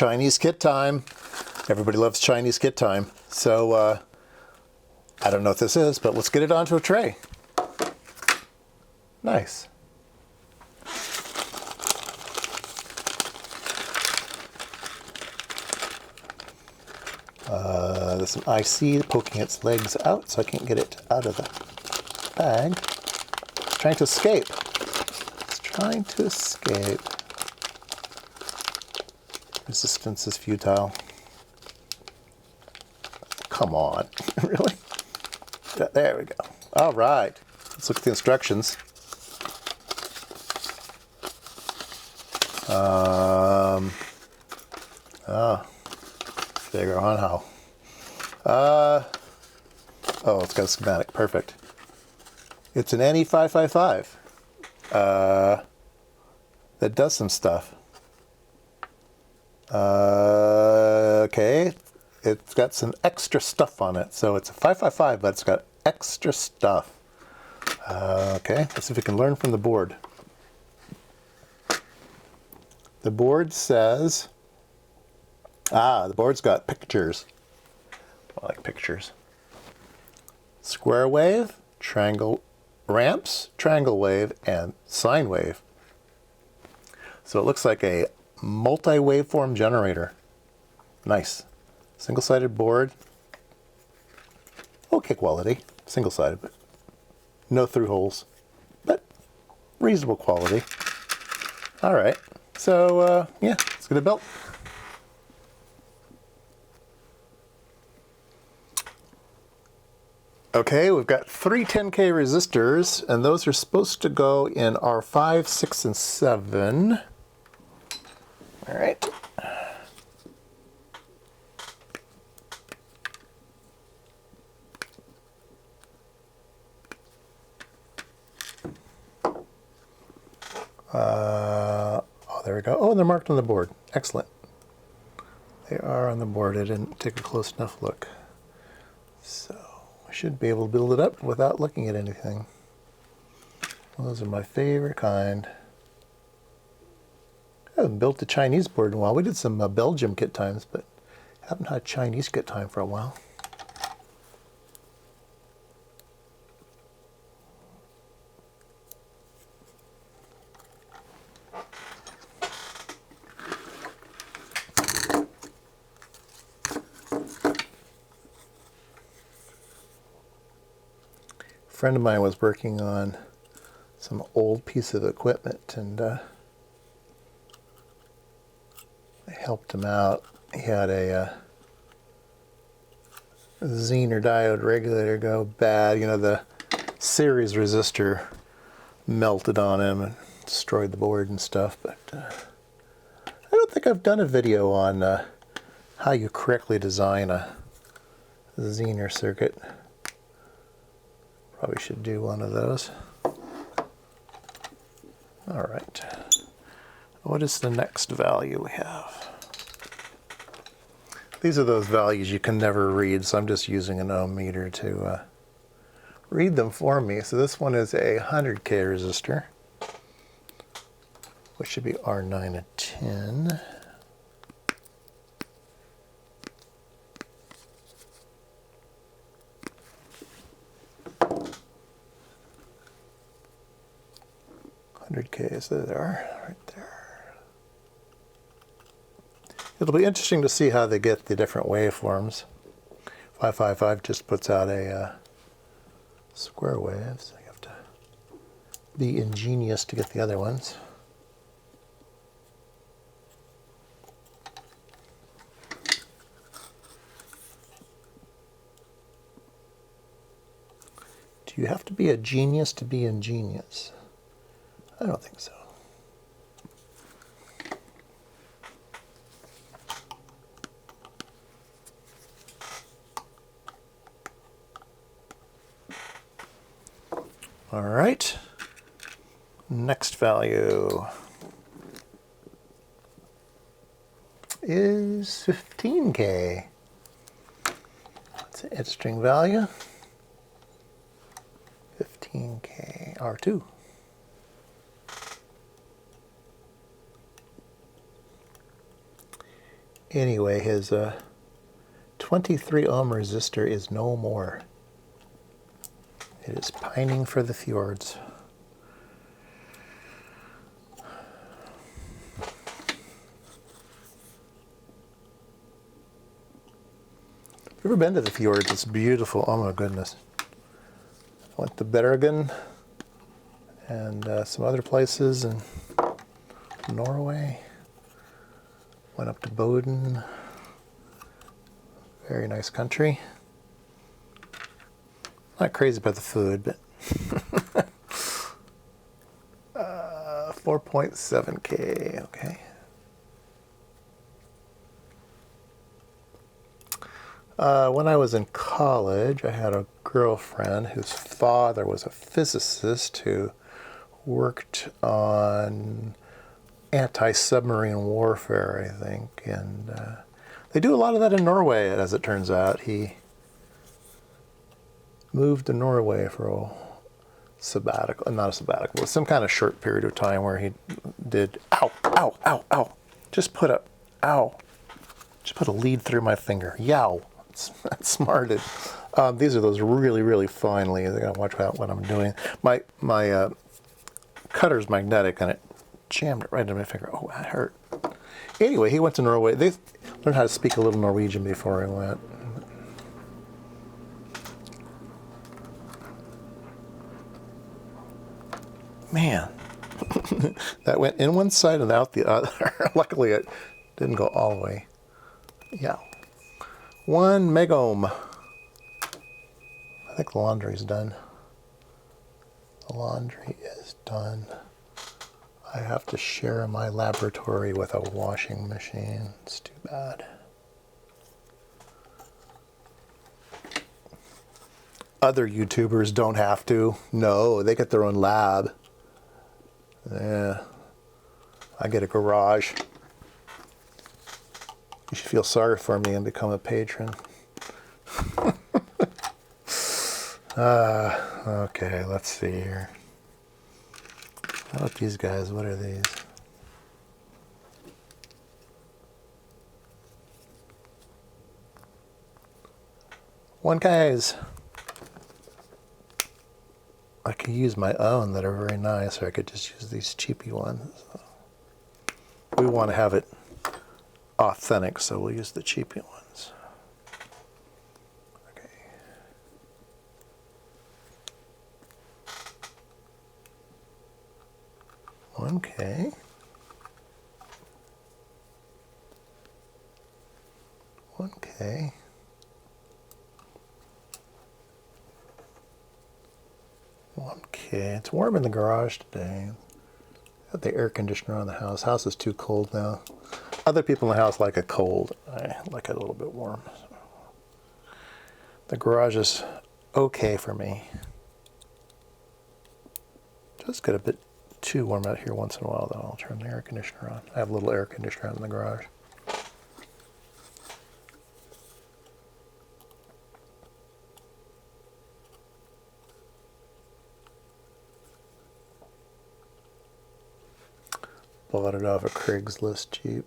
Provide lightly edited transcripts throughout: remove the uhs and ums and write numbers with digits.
Chinese kit time. Everybody loves Chinese kit time. So, I don't know what this is, but let's get it onto a tray. Nice. There's an IC poking its legs out, so I can't get it out of the bag. It's trying to escape. It's trying to escape. Resistance is futile. Come on. Really? There we go. All right. Let's look at the instructions. Figure on how. Oh, it's got a schematic. Perfect. It's an NE555 that does some stuff. Okay. It's got some extra stuff on it. So it's a 555, but it's got extra stuff. Okay, let's see if we can learn from the board. The board says, the board's got pictures. I like pictures. Square wave, triangle ramps, triangle wave, and sine wave. So it looks like a multi-waveform generator. Nice. Single-sided board. Okay quality. Single-sided, but no through holes. But reasonable quality. All right. So, yeah, let's get it built. Okay, we've got three 10K resistors, and those are supposed to go in R5, 6, and 7. All right. Oh, there we go. Oh, they're marked on the board. Excellent. They are on the board. I didn't take a close enough look. So I should be able to build it up without looking at anything. Well, those are my favorite kind. I haven't built a Chinese board in a while. We did some Belgium kit times, but haven't had Chinese kit time for a while. A friend of mine was working on some old piece of equipment, and I helped him out. He had a Zener diode regulator go bad. You know, the series resistor melted on him and destroyed the board and stuff. But I don't think I've done a video on how you correctly design a Zener circuit. Probably should do one of those. All right. What is the next value we have? These are those values you can never read, so I'm just using an ohm meter to read them for me. So this one is a 100K resistor, which should be R9 and 10. $100K, so there they are, right there. It'll be interesting to see how they get the different waveforms. 555 just puts out a square wave, so you have to be ingenious to get the other ones. Do you have to be a genius to be ingenious? I don't think so. All right. Next value is 15K. That's an interesting value. 15K R2. Anyway, his 23 ohm resistor is no more. It is pining for the fjords. Have you ever been to the fjords? It's beautiful. Oh my goodness. I went to Bergen and some other places in Norway. Went up to Boden. Very nice country. Not crazy about the food, but 4.7K, okay. When I was in college, I had a girlfriend whose father was a physicist who worked on anti-submarine warfare, I think. And they do a lot of that in Norway, as it turns out. He moved to Norway for a sabbatical, not a sabbatical, but some kind of short period of time where he did, ow, ow, ow, ow. Just put a lead through my finger. Yow. That's smarted. These are those really, really fine leads. I gotta watch out what I'm doing. My cutter's magnetic and it jammed it right into my finger. Oh, that hurt. Anyway, he went to Norway. They learned how to speak a little Norwegian before he went. Man, that went in one side and out the other. Luckily, it didn't go all the way. Yeah. 1 megohm. I think the laundry's done. The laundry is done. I have to share my laboratory with a washing machine. It's too bad. Other YouTubers don't have to. No, they get their own lab. Yeah. I get a garage. You should feel sorry for me and become a patron. Okay, let's see here. How about these guys? What are these? One guys. I could use my own that are very nice, or I could just use these cheapy ones. We want to have it authentic, so we'll use the cheapy ones. Okay. Okay. Okay. Okay, it's warm in the garage today. Got the air conditioner on the house. House is too cold now. Other people in the house like it cold. I like it a little bit warm. So. The garage is okay for me. Just get a bit too warm out here once in a while, then I'll turn the air conditioner on. I have a little air conditioner out in the garage. Bought it off of Craigslist cheap.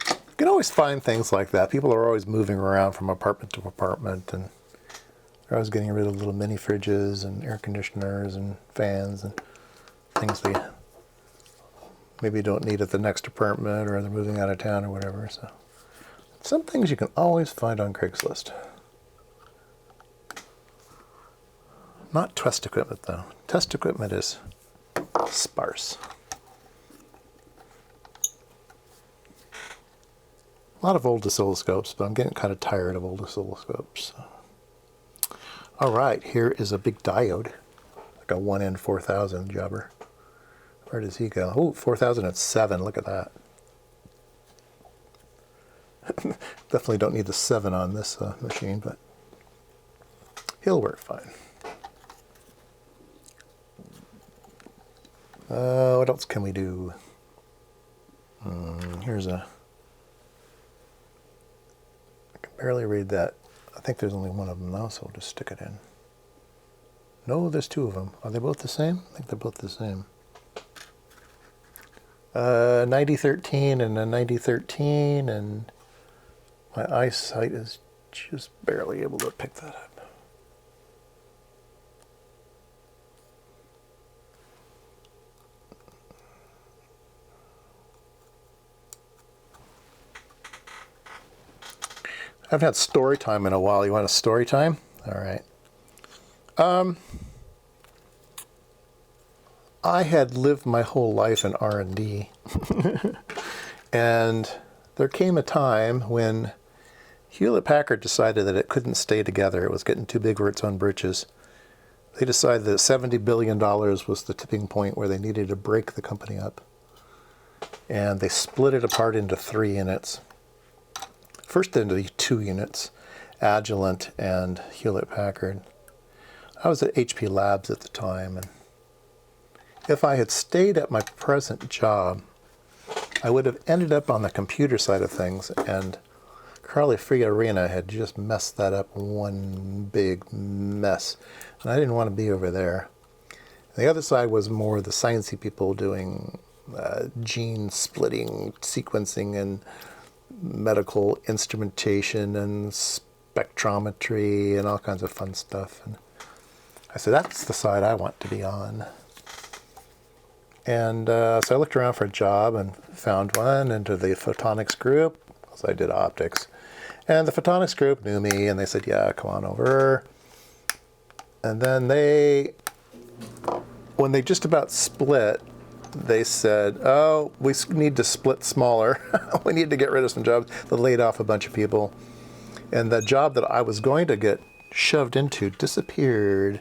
You can always find things like that. People are always moving around from apartment to apartment, and they're always getting rid of little mini fridges and air conditioners and fans and things they maybe don't need at the next apartment, or they're moving out of town or whatever. So some things you can always find on Craigslist. Not test equipment though. Test equipment is sparse. A lot of old oscilloscopes, but I'm getting kind of tired of old oscilloscopes. So. All right, here is a big diode, like a 1N4000 jobber. Where does he go? Oh, 4007, look at that. Definitely don't need the 7 on this machine, but he'll work fine. What else can we do? Here's a... I can barely read that. I think there's only one of them now, so we'll just stick it in. No, there's 2 of them. Are they both the same? I think they're both the same. 9013 and a 9013, and my eyesight is just barely able to pick that up. I haven't had story time in a while. You want a story time? All right. I had lived my whole life in R&D. And there came a time when Hewlett-Packard decided that it couldn't stay together. It was getting too big for its own britches. They decided that $70 billion was the tipping point where they needed to break the company up. And they split it apart into 3 units. First into 2 units, Agilent and Hewlett-Packard. I was at HP Labs at the time, and if I had stayed at my present job, I would have ended up on the computer side of things, and Carly Fiorina had just messed that up one big mess, and I didn't want to be over there. The other side was more the sciencey people doing gene splitting, sequencing, and medical instrumentation and spectrometry and all kinds of fun stuff. And I said, that's the side I want to be on. And so I looked around for a job and found one into the photonics group, because I did optics. And the photonics group knew me, and they said, yeah, come on over. And then when they just about split, they said, oh, we need to split smaller. We need to get rid of some jobs. They laid off a bunch of people. And the job that I was going to get shoved into disappeared.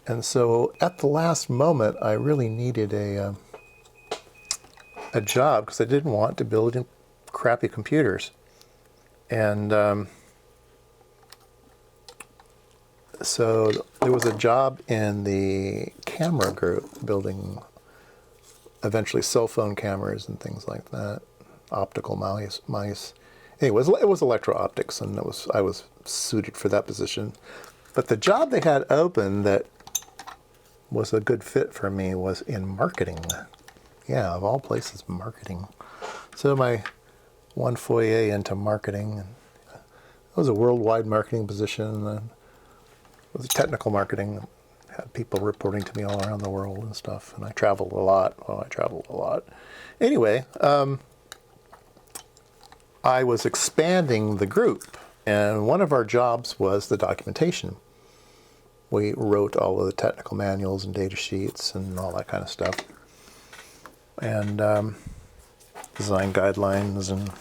And so at the last moment, I really needed a job, because I didn't want to build crappy computers. And so there was a job in the camera group building eventually cell phone cameras and things like that, optical mice. Anyways, it was electro-optics, and I was suited for that position. But the job they had open that was a good fit for me was in marketing. Yeah, of all places, marketing. So my one foyer into marketing, and it was a worldwide marketing position. And it was technical marketing. Had people reporting to me all around the world and stuff, and I traveled a lot. Oh, I traveled a lot. Anyway, I was expanding the group, and one of our jobs was the documentation. We wrote all of the technical manuals and data sheets and all that kind of stuff, and design guidelines, and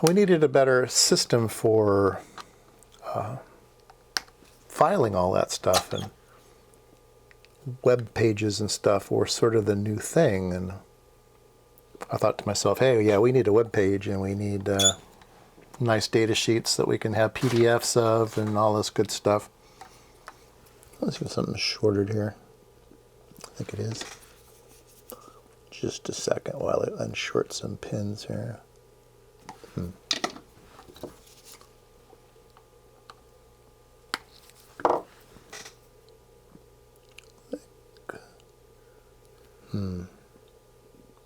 we needed a better system for filing all that stuff, and web pages and stuff were sort of the new thing. And I thought to myself, hey, yeah, we need a web page, and we need nice data sheets that we can have PDFs of and all this good stuff. Let's get something shorted here. I think it is. Just a second while I unshort some pins here.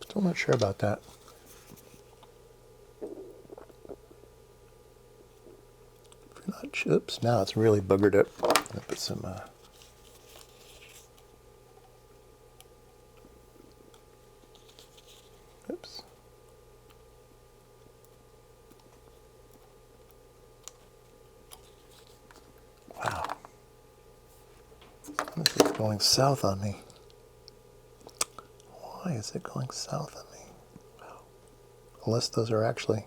Still not sure about that. Oops, now it's really boogered up. I'm gonna put some oops. Wow. This is going south on me. Why is it going south on me? Wow. Unless those are actually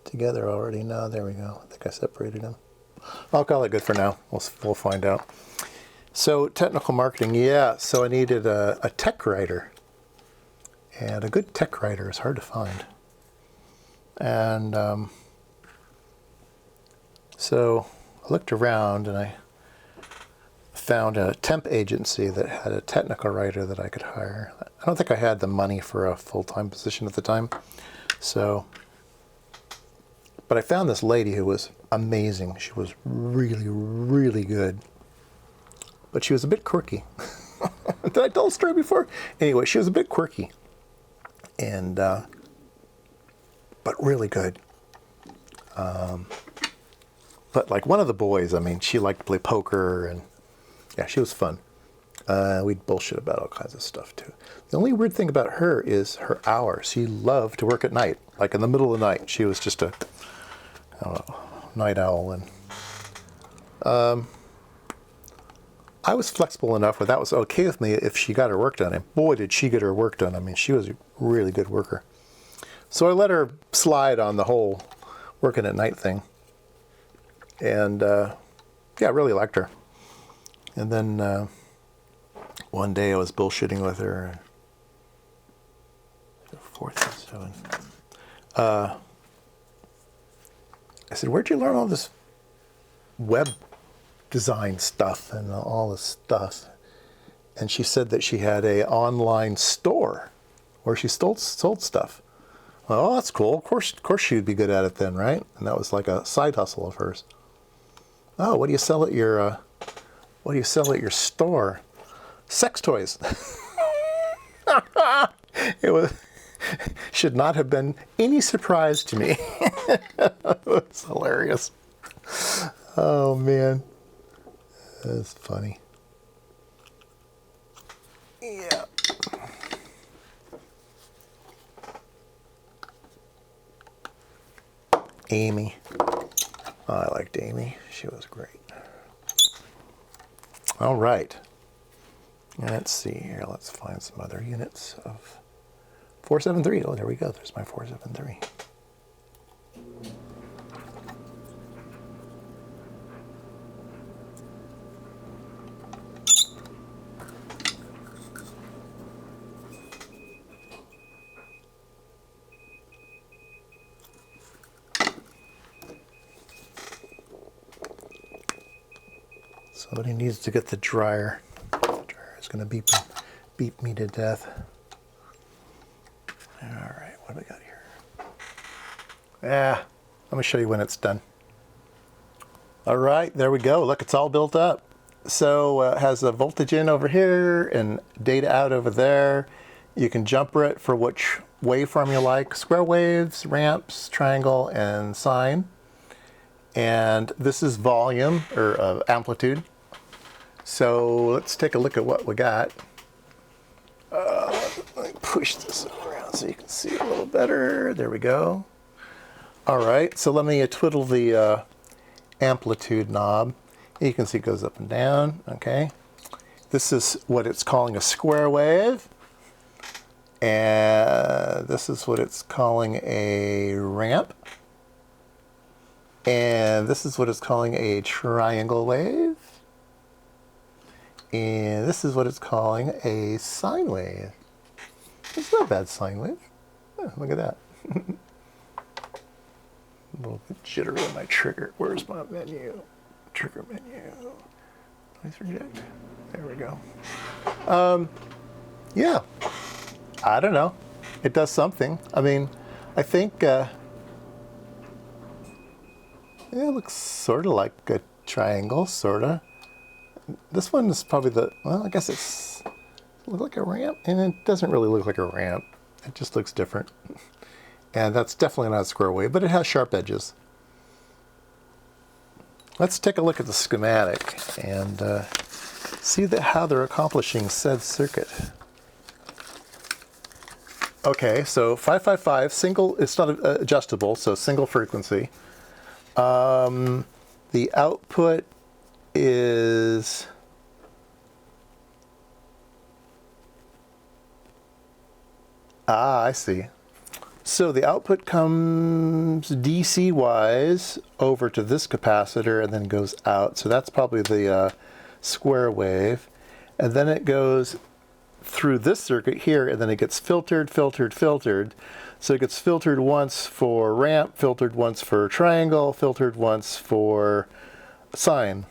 together already. No, there we go. I think I separated them. I'll call it good for now. We'll find out. So technical marketing, yeah. So I needed a tech writer. And a good tech writer is hard to find. And so I looked around, and I found a temp agency that had a technical writer that I could hire. I don't think I had the money for a full-time position at the time. But I found this lady who was amazing. She was really, really good. But she was a bit quirky. Did I tell the story before? Anyway, she was a bit quirky, and but really good. But like one of the boys, I mean, she liked to play poker, and yeah, she was fun. We'd bullshit about all kinds of stuff too. The only weird thing about her is her hours. She loved to work at night, like in the middle of the night. She was just a, I don't know, night owl, and I was flexible enough where that was okay with me if she got her work done. And boy, did she get her work done. I mean, she was a really good worker. So I let her slide on the whole working at night thing. And yeah, I really liked her. And then one day I was bullshitting with her. 4th and 7th. I said, "Where'd you learn all this web design stuff and all this stuff?" And she said that she had a online store where she sold stuff. Oh, that's cool. Of course she'd be good at it then, right? And that was like a side hustle of hers. Oh, what do you sell at your store? Sex toys. It was should not have been any surprise to me. It was hilarious. Oh man, that's funny. Yeah. Amy. Oh, I liked Amy. She was great. All right. Let's see here. Let's find some other units of 473. Oh, there we go. There's my 473. Somebody needs to get the dryer. The dryer is going to beep me to death. All right, what do we got here? Let me show you when it's done. All right, there we go. Look, it's all built up. So it has a voltage in over here and data out over there. You can jumper it for which waveform you like. Square waves, ramps, triangle, and sine. And this is volume, or amplitude. So let's take a look at what we got. Let me push this around so you can see it a little better. There we go. All right, so let me twiddle the amplitude knob. You can see it goes up and down, okay? This is what it's calling a square wave. And this is what it's calling a ramp. And this is what it's calling a triangle wave. And this is what it's calling a sine wave. It's not a bad sine wave. Oh, look at that. A little bit jittery on my trigger. Where's my menu? Trigger menu. Please reject. There we go. Yeah. I don't know. It does something. I mean, I think it looks sort of like a triangle, sort of. This one is probably well, I guess it's look like a ramp, and it doesn't really look like a ramp. It just looks different. And that's definitely not a square wave, but it has sharp edges. Let's take a look at the schematic and see how they're accomplishing said circuit. Okay, so 555, single, it's not adjustable, so single frequency. The output is I see. So the output comes DC wise over to this capacitor and then goes out. So that's probably the square wave. And then it goes through this circuit here, and then it gets filtered. So it gets filtered once for ramp, filtered once for triangle, filtered once for sine.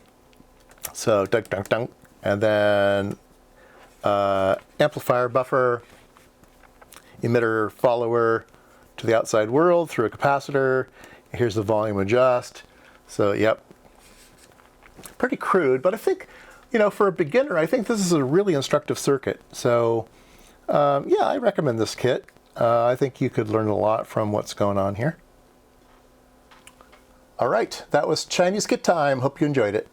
So dunk, dunk, dunk. And then amplifier, buffer, emitter, follower to the outside world through a capacitor. Here's the volume adjust. So, yep. Pretty crude, but I think, you know, for a beginner, I think this is a really instructive circuit. So yeah, I recommend this kit. I think you could learn a lot from what's going on here. All right, that was Chinese kit time. Hope you enjoyed it.